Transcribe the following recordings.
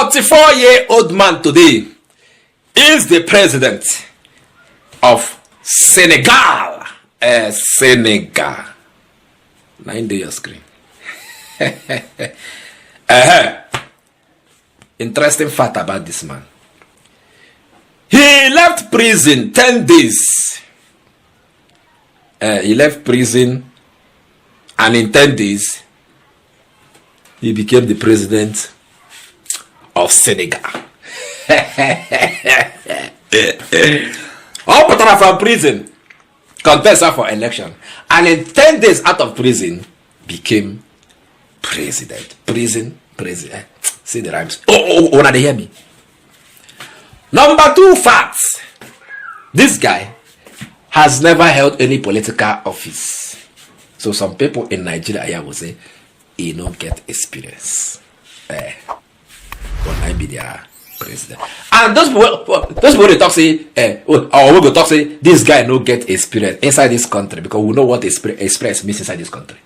44-year-old man today is the president of Senegal. Senegal. 9 day your screen. Interesting fact about this man. He left prison 10 days. He left prison, and in 10 days, he became the president of Senegal. All from prison, contested for election, and in 10 days out of prison, became president. President. See the rhymes. Wanna they hear me? Number 2 facts. This guy has never held any political office. So some people in Nigeria will say, he don't get experience. But I be their president. And those people they talk say, or we go talk say, this guy no get experience inside this country, because we know what experience means inside this country.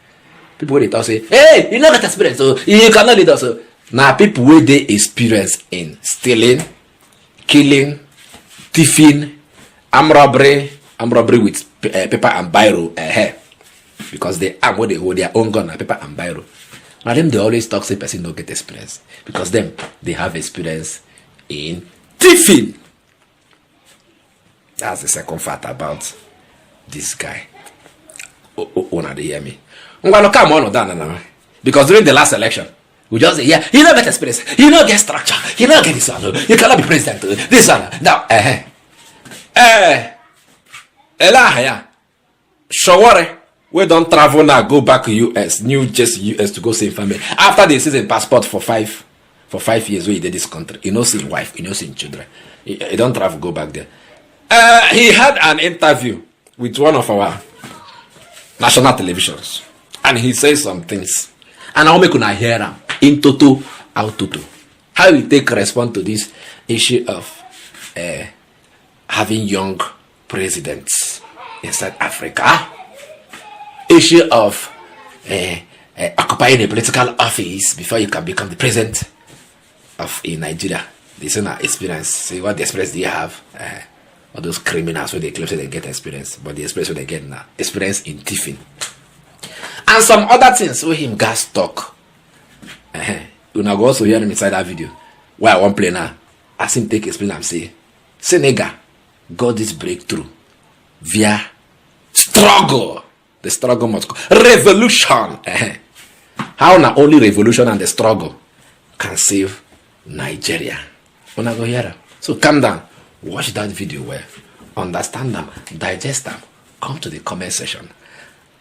People they talk say, hey, you don't get experience, so you cannot lead us. So now people with they experience in stealing, killing, thieving, armed robbery with paper and biro, because they arm what they hold their own gun and paper and biro. Now them they always talk say person don't get experience, because them they have experience in thieving. That's the second fact about this guy. Now they hear me. I'm gonna come on down now, because during the last election we just say, yeah, you don't get experience, you don't get structure, you don't get this one, you cannot be president. This one now, Shawari, we don't travel now, go back to US, New Jersey, US to go see family. After they see a passport for 5 years, where he did this country, he knows his wife, he knows his children. He don't travel, go back there. He had an interview with one of our national televisions, and he says some things, and I'll make una hear him in toto, out toto. How we take respond to this issue of having young presidents inside Africa, issue of occupying a political office before you can become the president of in Nigeria. This is not experience. See what the experience do you have? All those criminals where they claim they get experience, but the experience they get now experience in thieving and some other things where him gas talk. You now go also hear him inside that video where I won't play now. As him take explain and say Senegal got this breakthrough via struggle. The struggle must go. Revolution. How not only revolution and the struggle can save Nigeria. When I go here, so calm down, watch that video well, understand them, digest them, come to the comment section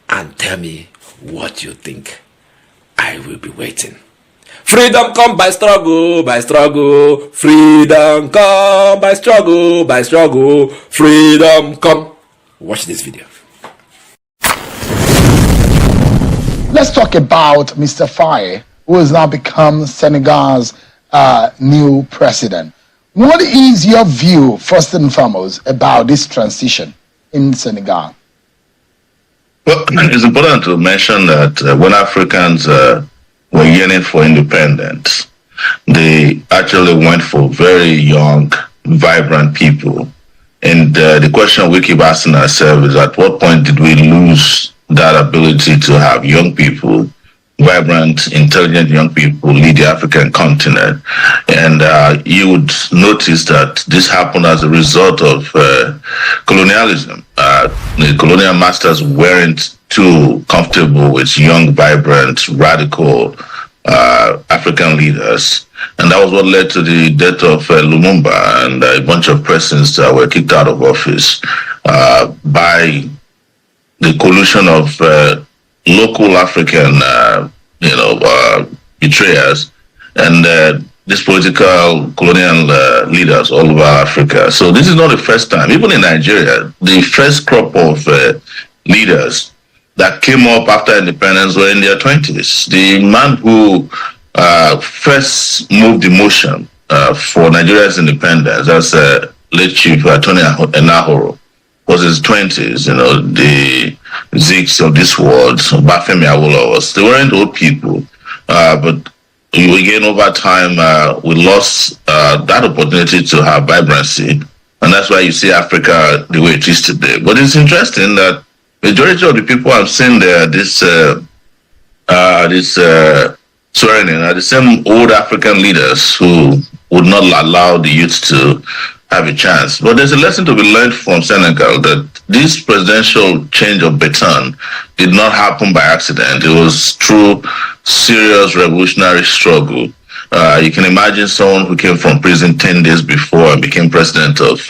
and tell me what you think. I will be waiting. Freedom come by struggle, by struggle. Freedom come by struggle, by struggle. Freedom come. Watch this video. Let's talk about Mr. Faye, who has now become Senegal's new president. What is your view, first and foremost, about this transition in Senegal? Well, it's important to mention that when Africans were yearning for independence, they actually went for very young, vibrant people. And the question we keep asking ourselves is, at what point did we lose that ability to have young people, vibrant, intelligent young people lead the African continent? And you would notice that this happened as a result of colonialism. The colonial masters weren't too comfortable with young, vibrant, radical African leaders. And that was what led to the death of Lumumba and a bunch of presidents that were kicked out of office by the collusion of local African, betrayers and these political colonial leaders all over Africa. So this is not the first time. Even in Nigeria, the first crop of leaders that came up after independence were in their 20s. The man who first moved the motion for Nigeria's independence, that's late Chief Tony Enahoro, was his 20s. The Ziks of this world, Bafemi Awolowo, they weren't old people, but again, over time, we lost that opportunity to have vibrancy. And that's why you see Africa the way it is today. But it's interesting that majority of the people I've seen there, this swearing in, are the same old African leaders who would not allow the youth to have a chance. But there's a lesson to be learned from Senegal that this presidential change of baton did not happen by accident. It was through serious revolutionary struggle. You can imagine someone who came from prison 10 days before and became president of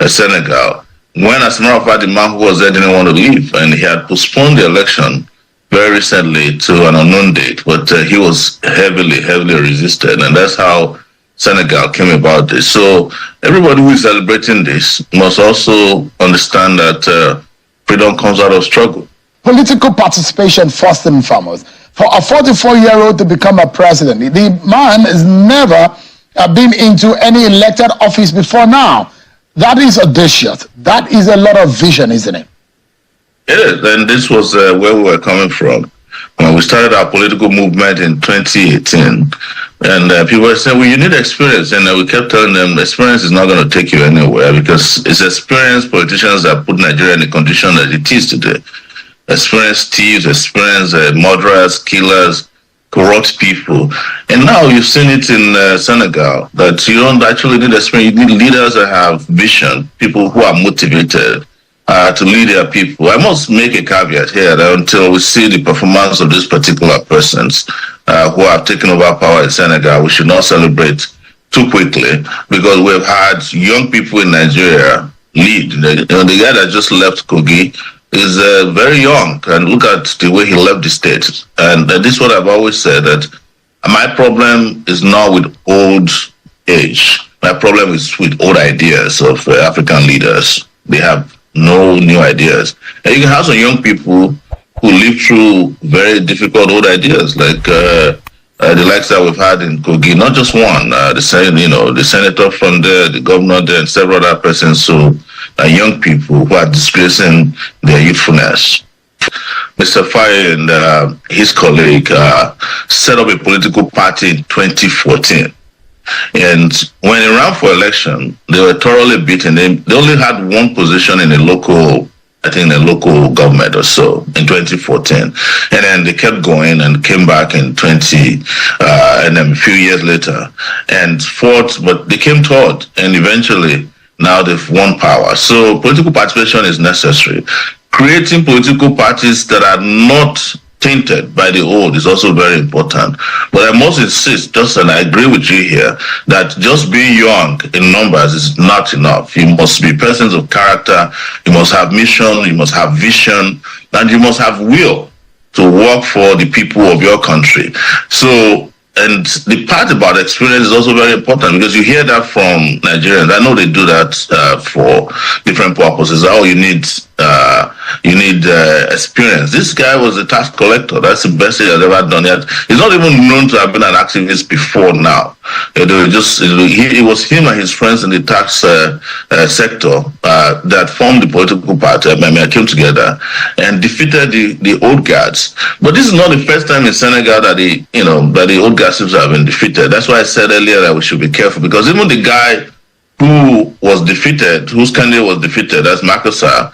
Senegal. When, as a matter of fact, the man who was there didn't want to leave, and he had postponed the election very recently to an unknown date, but he was heavily resisted, and that's how Senegal came about this. So everybody who is celebrating this must also understand that freedom comes out of struggle. Political participation first and foremost. For a 44-year-old to become a president, the man has never been into any elected office before now. That is audacious. That is a lot of vision, isn't it? It is, and this was where we were coming from. When we started our political movement in 2018, and people were saying, well, you need experience. And we kept telling them, experience is not going to take you anywhere, because it's experienced politicians that put Nigeria in the condition that it is today. Experienced thieves, experienced murderers, killers, corrupt people. And now you've seen it in Senegal, that you don't actually need experience. You need leaders that have vision, people who are motivated to lead their people. I must make a caveat here that until we see the performance of these particular persons who have taken over power in Senegal, we should not celebrate too quickly, because we've had young people in Nigeria lead. The guy that just left Kogi is very young, and look at the way he left the state. And this is what I've always said, that my problem is not with old age. My problem is with old ideas of African leaders. They have no new ideas. And you can have some young people who live through very difficult old ideas, like the likes that we've had in Kogi. Not just one. The senator from there, the governor there, and several other persons who are young people who are disgracing their youthfulness. Mr. Faye and his colleague set up a political party in 2014. And when they ran for election, they were thoroughly beaten. They only had one position in a local government or so in 2014. And then they kept going and came back in and then a few years later and fought, but they came third, and eventually now they've won power. So political participation is necessary. Creating political parties that are not tainted by the old is also very important. But I must insist, and I agree with you here, that just being young in numbers is not enough. You must be persons of character, you must have mission, you must have vision, and you must have will to work for the people of your country. So, and the part about experience is also very important, because you hear that from Nigerians. I know they do that for different purposes. Oh, you need experience. This guy was a tax collector. That's the best thing I've ever done. Yet he's not even known to have been an activist before now. It was him and his friends in the tax sector that formed the political party. I came together and defeated the old guards. But this is not the first time in Senegal that the old guards seems to have been defeated. That's why I said earlier that we should be careful, because even the guy who was defeated, whose candidate was defeated, that's Macky Sall,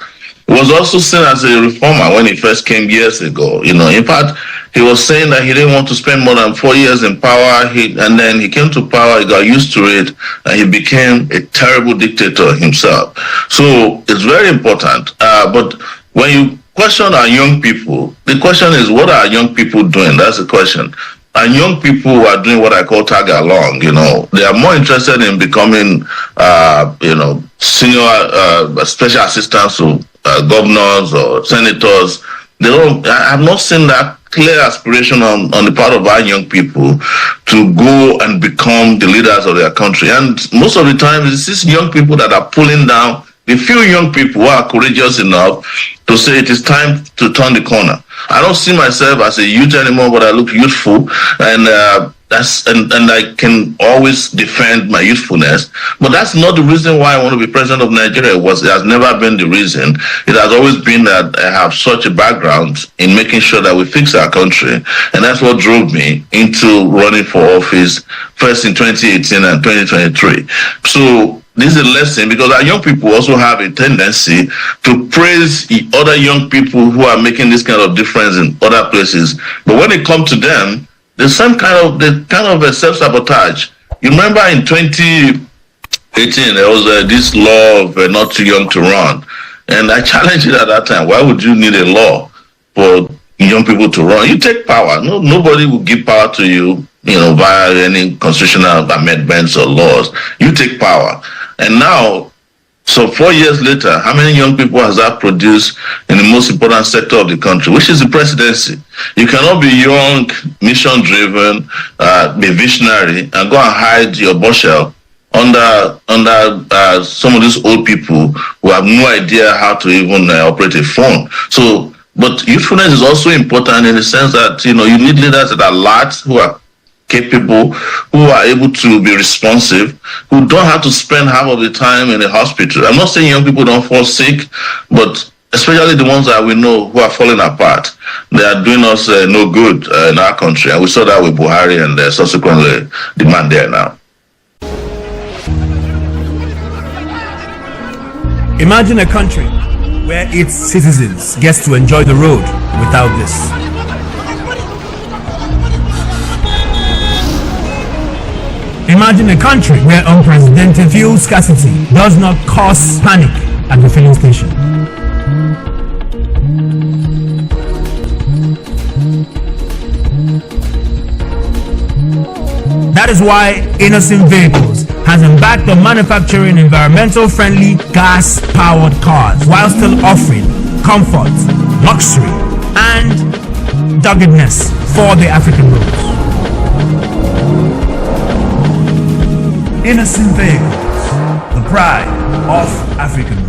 was also seen as a reformer when he first came years ago. In fact, he was saying that he didn't want to spend more than 4 years in power. And then he came to power, he got used to it, and he became a terrible dictator himself. So it's very important. But when you question our young people, the question is, what are young people doing? That's the question. And young people who are doing what I call tag along, they are more interested in becoming, senior special assistants to governors or senators. I have not seen that clear aspiration on the part of our young people to go and become the leaders of their country. And most of the time, it's these young people that are pulling down the few young people who are courageous enough to say it is time to turn the corner. I don't see myself as a youth anymore, but I look youthful, and and I can always defend my youthfulness. But that's not the reason why I want to be president of Nigeria. It has never been the reason. It has always been that I have such a background in making sure that we fix our country, and that's what drove me into running for office first in 2018 and 2023. So this is a lesson, because our young people also have a tendency to praise other young people who are making this kind of difference in other places. But when it comes to them, there's some kind of a self-sabotage. You remember in 2018, there was this law of not too young to run. And I challenged it at that time. Why would you need a law for young people to run? You take power. Nobody will give power to you, via any constitutional amendments or laws. You take power. And now, so 4 years later, how many young people has that produced in the most important sector of the country, which is the presidency? You cannot be young, mission-driven, be visionary, and go and hide your bushel under some of these old people who have no idea how to even operate a phone. So, but youthfulness is also important in the sense that, you need leaders that are alert, who are capable, who are able to be responsive, who don't have to spend half of the time in the hospital. I'm not saying young people don't fall sick, but especially the ones that we know who are falling apart. They are doing us no good in our country. And we saw that with Buhari and subsequently the man there now. Imagine a country where its citizens get to enjoy the road without this. Imagine a country where unprecedented fuel scarcity does not cause panic at the filling station. That is why Innocent Vehicles has embarked on manufacturing environmental-friendly gas-powered cars while still offering comfort, luxury, and doggedness for the African roads. Innocent Vehicles, the pride of African